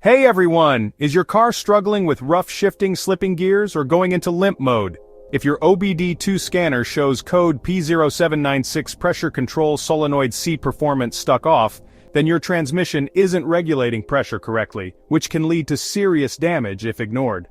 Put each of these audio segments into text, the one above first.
Hey everyone! Is your car struggling with rough shifting, slipping gears, or going into limp mode? If your OBD-II scanner shows code P0796 Pressure Control Solenoid C Performance stuck off, then your transmission isn't regulating pressure correctly, which can lead to serious damage if ignored.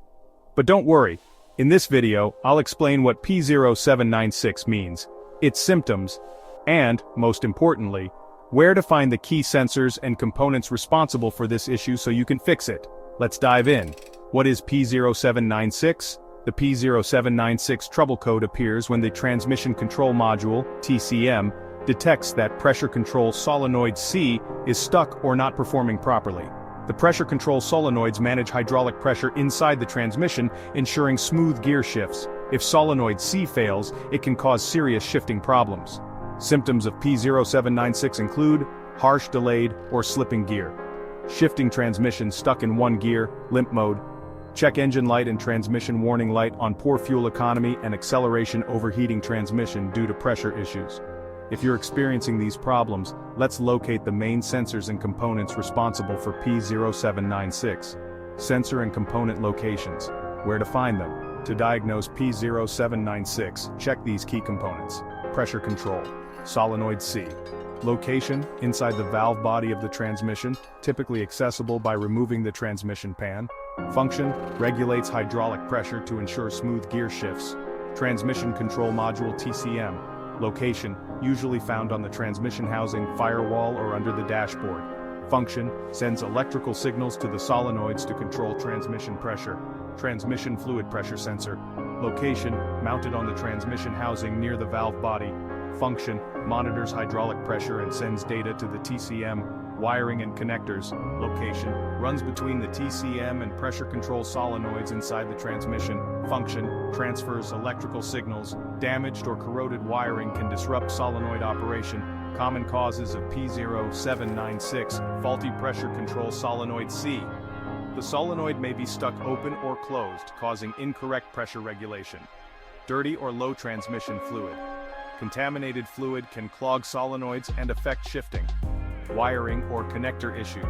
But don't worry, in this video, I'll explain what P0796 means, its symptoms, and, most importantly, where to find the key sensors and components responsible for this issue so you can fix it. Let's dive in. What is P0796? The P0796 trouble code appears when the Transmission Control Module, TCM, detects that Pressure Control Solenoid C is stuck or not performing properly. The pressure control solenoids manage hydraulic pressure inside the transmission, ensuring smooth gear shifts. If solenoid C fails, it can cause serious shifting problems. Symptoms of P0796 include harsh, delayed, or slipping gear, shifting transmission stuck in one gear, limp mode, check engine light and transmission warning light on poor fuel economy and acceleration overheating transmission due to pressure issues. If you're experiencing these problems, let's locate the main sensors and components responsible for P0796. Sensor and component locations. Where to find them? To diagnose P0796, check these key components. Pressure control. Solenoid C. Location, inside the valve body of the transmission, typically accessible by removing the transmission pan. Function, regulates hydraulic pressure to ensure smooth gear shifts. Transmission Control Module TCM. Location, usually found on the transmission housing, firewall, or under the dashboard. Function, sends electrical signals to the solenoids to control transmission pressure. Transmission fluid pressure sensor. Location, mounted on the transmission housing near the valve body. Function, monitors hydraulic pressure and sends data to the TCM. Wiring and connectors. Location, runs between the TCM and pressure control solenoids inside the transmission. Function, transfers electrical signals. Damaged or corroded wiring can disrupt solenoid operation. Common causes of P0796, faulty pressure control solenoid C. The solenoid may be stuck open or closed, causing incorrect pressure regulation. Dirty or low transmission fluid. Contaminated fluid can clog solenoids and affect shifting. Wiring or connector issues.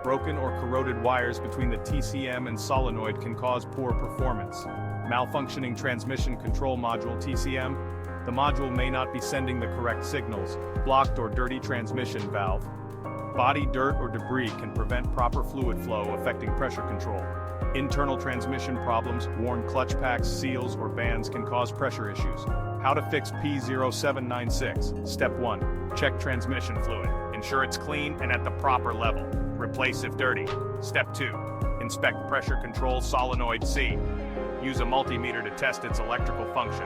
Broken or corroded wires between the TCM and solenoid can cause poor performance. Malfunctioning transmission control module TCM. The module may not be sending the correct signals. Blocked or dirty transmission valve. Body dirt or debris can prevent proper fluid flow, affecting pressure control. Internal transmission problems, worn clutch packs, seals, or bands can cause pressure issues. How to fix P0796. Step 1. Check transmission fluid. Ensure it's clean and at the proper level. Replace if dirty. Step 2. Inspect pressure control solenoid C. Use a multimeter to test its electrical function.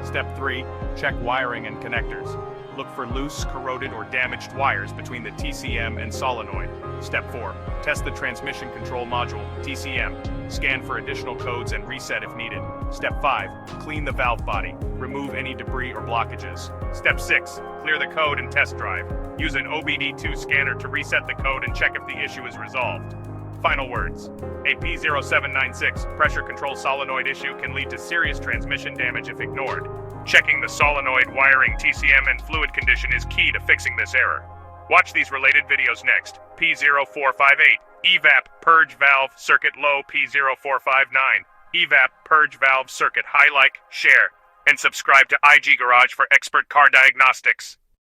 Step 3. Check wiring and connectors. Look for loose, corroded, or damaged wires between the TCM and solenoid. Step 4. Test the transmission control module, TCM. Scan for additional codes and reset if needed. Step 5. Clean the valve body. Remove any debris or blockages. Step 6. Clear the code and test drive. Use an OBD-II scanner to reset the code and check if the issue is resolved. Final words. A P0796 pressure control solenoid issue can lead to serious transmission damage if ignored. Checking the solenoid wiring, TCM, and fluid condition is key to fixing this error. Watch these related videos next. P0458, evap purge valve circuit low. P0459, evap purge valve circuit high. Like, share, and subscribe to IG Garage for expert car diagnostics.